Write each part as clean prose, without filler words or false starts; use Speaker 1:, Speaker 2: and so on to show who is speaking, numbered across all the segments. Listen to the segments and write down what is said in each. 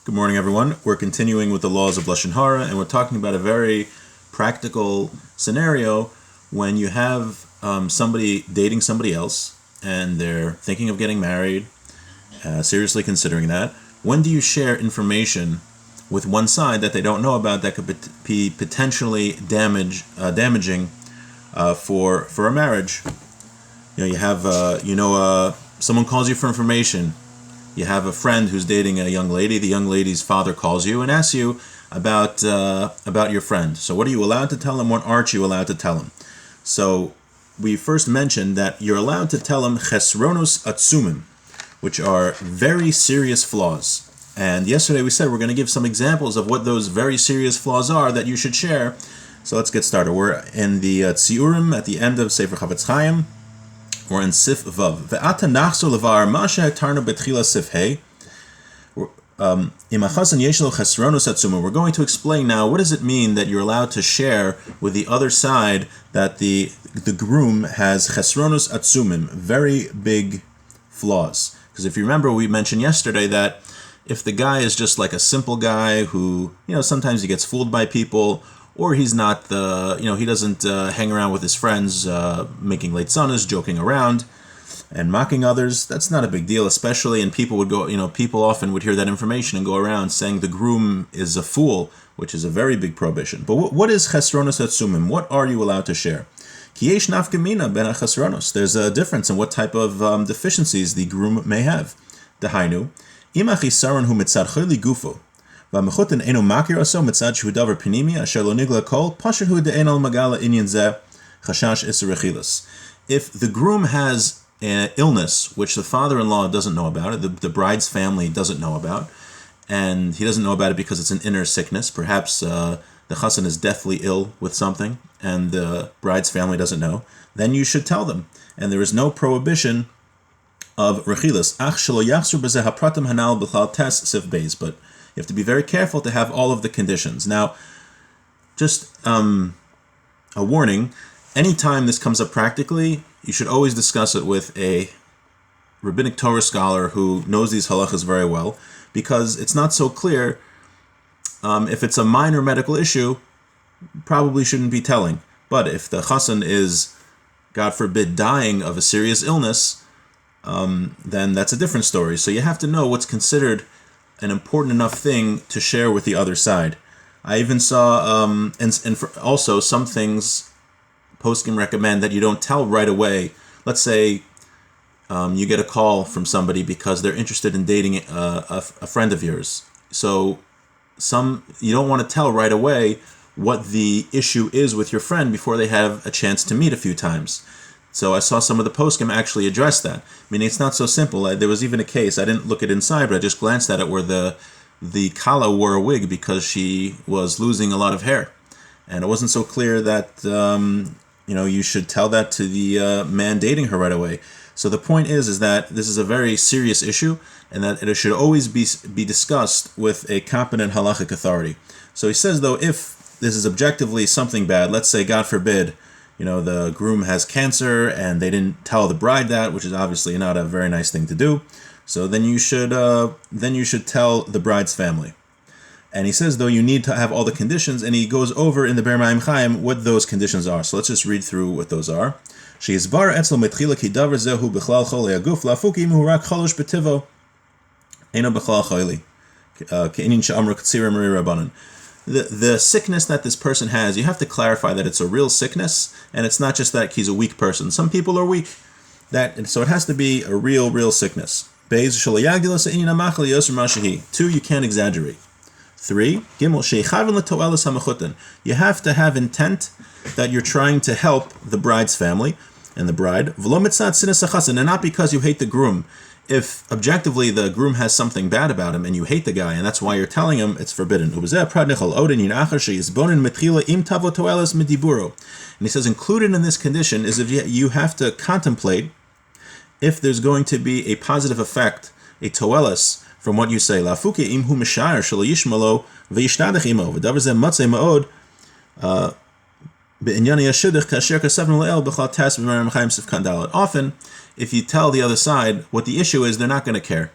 Speaker 1: Good morning, everyone. We're continuing with the laws of Lashon Hara, and we're talking about a very practical scenario when you have somebody dating somebody else and they're thinking of getting married, seriously considering that. When do you share information with one side that they don't know about that could be potentially damaging for a marriage? You have someone calls you for information. You have a friend who's dating a young lady. The young lady's father calls you and asks you about your friend. So what are you allowed to tell him? What aren't you allowed to tell him? So we first mentioned that you're allowed to tell him chesronos atzumim, which are very serious flaws. And yesterday we said we're going to give some examples of what those very serious flaws are that you should share. So let's get started. We're in the Tziurim at the end of Sefer Chavetz Chaim. We're in Sif Vav. Ve'ata nachso levar masha tarno betchila Sif Hey. Imachasan yeshlo chesronos atzuma. We're going to explain now what does it mean that you're allowed to share with the other side that the groom has chesronos atzumim, very big flaws. Because if you remember, we mentioned yesterday that if the guy is just like a simple guy who, sometimes he gets fooled by people, or he's not he doesn't hang around with his friends, making late sunnas, joking around, and mocking others. That's not a big deal, especially, and people would go, people often would hear that information and go around saying the groom is a fool, which is a very big prohibition. But what is chesronos atzumim? What are you allowed to share? Ki yesh nafkamina ben chesronos. There's a difference in what type of deficiencies the groom may have. Dehainu, ima chisaron hu mitzad chayli gufo. If the groom has an illness which the father-in-law doesn't know about, the bride's family doesn't know about, and he doesn't know about it because it's an inner sickness, perhaps the chassan is deathly ill with something, and the bride's family doesn't know, then you should tell them. And there is no prohibition of rechilas. But you have to be very careful to have all of the conditions. Now, just a warning, anytime this comes up practically, you should always discuss it with a rabbinic Torah scholar who knows these halachas very well, because it's not so clear. If it's a minor medical issue, probably shouldn't be telling. But if the chassan is, God forbid, dying of a serious illness, then that's a different story. So you have to know what's considered an important enough thing to share with the other side. I even saw, also some things poskim recommend that you don't tell right away. Let's say you get a call from somebody because they're interested in dating a friend of yours. So you don't want to tell right away what the issue is with your friend before they have a chance to meet a few times. So I saw some of the poskim actually address that. Meaning it's not so simple. There was even a case, I didn't look at inside, but I just glanced at it where the kala wore a wig because she was losing a lot of hair. And it wasn't so clear that you should tell that to the man dating her right away. So the point is that this is a very serious issue, and that it should always be discussed with a competent halachic authority. So he says, though, if this is objectively something bad, let's say, God forbid, the groom has cancer and they didn't tell the bride that, which is obviously not a very nice thing to do. So then you should tell the bride's family. And he says, though, you need to have all the conditions, and he goes over in the Ber Ma'im Chaim what those conditions are. So let's just read through what those are. She'izbar etzlo metchila ki davar zehu b'chlal chol ha'guf lafuki im hu rak cholosh b'tivo eino b'chlal choili ke'inin she'amru k'tzira mari rabbanan. The sickness that this person has, you have to clarify that it's a real sickness, and it's not just that he's a weak person. Some people are weak. So it has to be a real sickness. 2, you can't exaggerate. 3, you have to have intent that you're trying to help the bride's family and the bride, and not because you hate the groom. If objectively the groom has something bad about him and you hate the guy and that's why you're telling him, it's forbidden. And he says included in this condition is if you have to contemplate if there's going to be a positive effect, a toelis, from what you say. Often, if you tell the other side what the issue is, they're not going to care.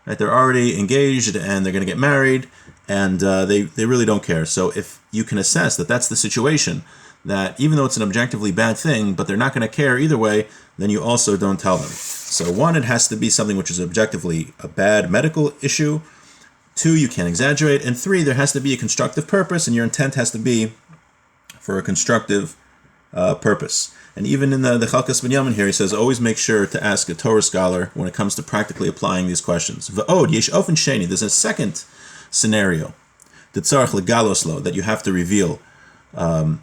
Speaker 1: Right? They're already engaged and they're going to get married, and they really don't care. So if you can assess that that's the situation, that even though it's an objectively bad thing, but they're not going to care either way, then you also don't tell them. So one, it has to be something which is objectively a bad medical issue. Two, you can't exaggerate. And three, there has to be a constructive purpose, and your intent has to be for a constructive purpose. And even in the Chalkas Binyamin here, he says, always make sure to ask a Torah scholar when it comes to practically applying these questions. V'od, yesh ofen sheni, there's a second scenario, the tzarech legalos lo, that you have to reveal a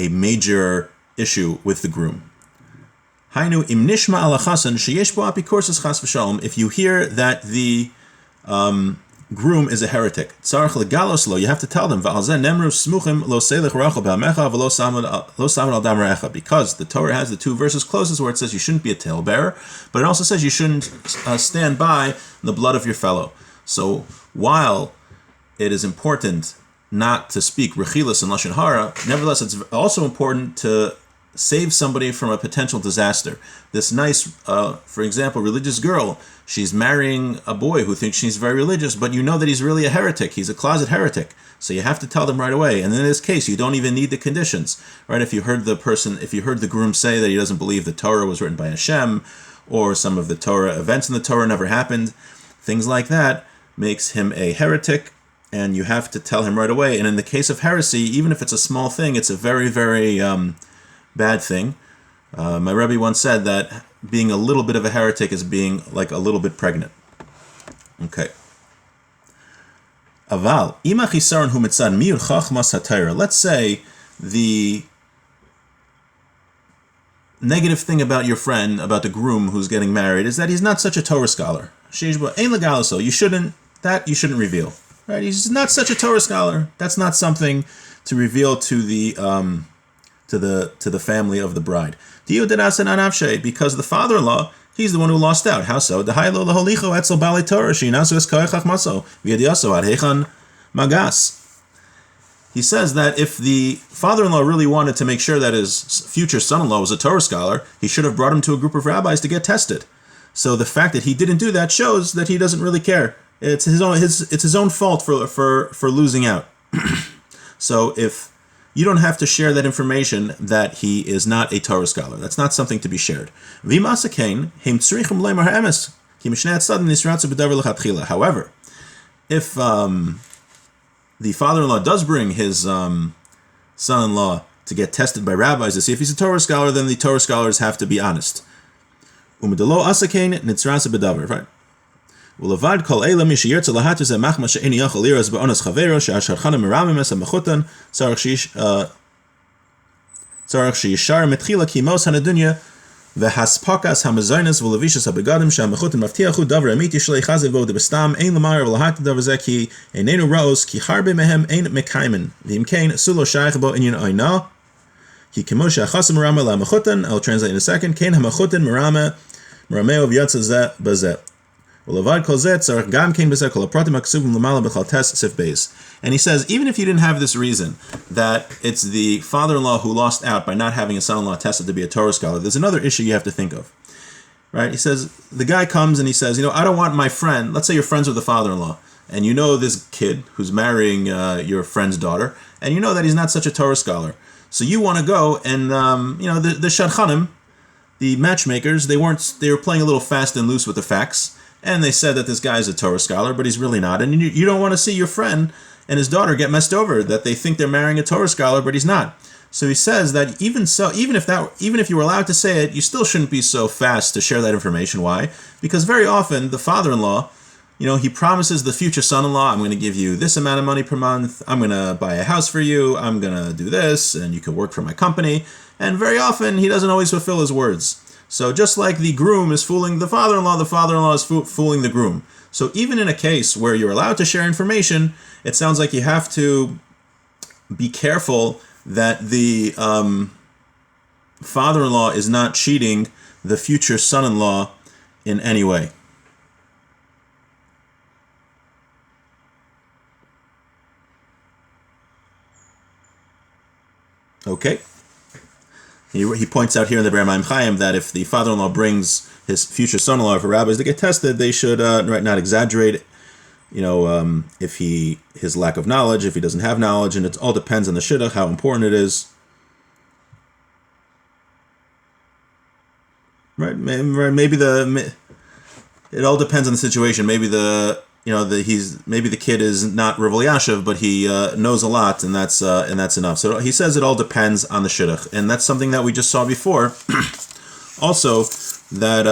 Speaker 1: major issue with the groom. Hainu im nishma ala chasan sheyesh bo apikorsus chas v'shalom, if you hear that the groom is a heretic, tzarech legalos lo, you have to tell them, v'alzeh nemru smuchim lo selech rachel b'amecha v'lo samad al dam re'echa, because the Torah has the two verses closest where it says you shouldn't be a talebearer, but it also says you shouldn't stand by the blood of your fellow. So while it is important not to speak rechilas and lashon hara, nevertheless it's also important to save somebody from a potential disaster. This nice, for example, religious girl, she's marrying a boy who thinks she's very religious, but you know that he's really a heretic. He's a closet heretic. So you have to tell them right away. And in this case, you don't even need the conditions, right? If you heard the groom say that he doesn't believe the Torah was written by Hashem, or some of the Torah events in the Torah never happened, things like that makes him a heretic, and you have to tell him right away. And in the case of heresy, even if it's a small thing, it's a very, very bad thing. My Rebbe once said that being a little bit of a heretic is being like a little bit pregnant. Okay. Aval, ima chisaron hu mitzad miur chachmas hatayra. Let's say the negative thing about your friend, about the groom who's getting married, is that he's not such a Torah scholar. You shouldn't reveal. Right? He's not such a Torah scholar. That's not something to reveal to the family of the bride. Because the father-in-law, he's the one who lost out. How so? He says that if the father-in-law really wanted to make sure that his future son-in-law was a Torah scholar, he should have brought him to a group of rabbis to get tested. So the fact that he didn't do that shows that he doesn't really care. It's his own fault for losing out. So if you don't have to share that information that he is not a Torah scholar, that's not something to be shared. However, if the father-in-law does bring his son-in-law to get tested by rabbis to see if he's a Torah scholar, then the Torah scholars have to be honest. Right? ולבד כל אלה מי שירצה להטות זה מחמא שאין יכול לירס באונס חברו שהשרחנה מרממס המחותן צריך שישר מתחילה כימוס הנדוניה והספקס המזוינס ולבישס הבגדים שהמחותן מבטיחו דבר אמיתי שלא יחזב בו דבסתם אין למר ולהט דבר זה כי איננו ראוס כי הרבה מהם אין מקיימן ואם כן אסור לו שייך בו עניין עינה כי כמו שהחסם מרמה למחותן I'll translate in a second כן המחותן מרמהו ויוצא זה בזה And he says, even if you didn't have this reason, that it's the father-in-law who lost out by not having a son-in-law tested to be a Torah scholar, there's another issue you have to think of. Right? He says, the guy comes and he says, I don't want my friend, let's say you're friends with the father-in-law, and you know this kid who's marrying your friend's daughter, and you know that he's not such a Torah scholar. So you want to go and, the shadchanim, the matchmakers, they were playing a little fast and loose with the facts. And they said that this guy is a Torah scholar, but he's really not. And you don't want to see your friend and his daughter get messed over, that they think they're marrying a Torah scholar, but he's not. So he says that even if you were allowed to say it, you still shouldn't be so fast to share that information. Why? Because very often the father-in-law, he promises the future son-in-law, I'm going to give you this amount of money per month, I'm going to buy a house for you, I'm going to do this, and you can work for my company. And very often he doesn't always fulfill his words. So just like the groom is fooling the father-in-law is fooling the groom. So even in a case where you're allowed to share information, it sounds like you have to be careful that the father-in-law is not cheating the future son-in-law in any way. Okay. He points out here in the Be'er Maim Chaim that if the father-in-law brings his future son-in-law for rabbis to get tested, they should not exaggerate, if his lack of knowledge, if he doesn't have knowledge, and it all depends on the shidduch, how important it is. Right? Maybe it all depends on the situation. Maybe maybe the kid is not Rav Elyashiv, but he knows a lot, and that's enough. So he says it all depends on the shidduch, and that's something that we just saw before. Also, that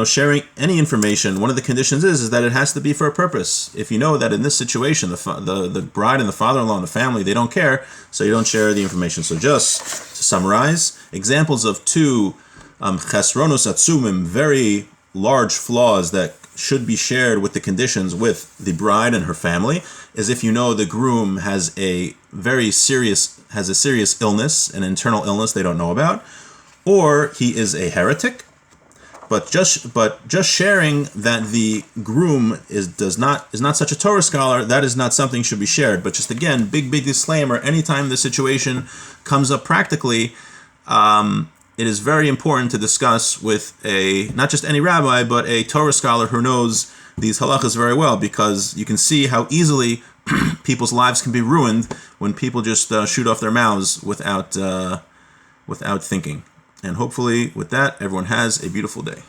Speaker 1: sharing any information, one of the conditions is that it has to be for a purpose. If you know that in this situation the bride and the father-in-law and the family, they don't care, so you don't share the information. So just to summarize, examples of two chesronos atzumim, very large flaws that should be shared with the conditions with the bride and her family, is if you know the groom has a serious illness, an internal illness they don't know about, or he is a heretic. But just sharing that the groom is not such a Torah scholar, that is not something should be shared. But just again, big disclaimer: anytime the situation comes up practically, it is very important to discuss with not just any rabbi, but a Torah scholar who knows these halachas very well, because you can see how easily people's lives can be ruined when people just shoot off their mouths without thinking. And hopefully with that, everyone has a beautiful day.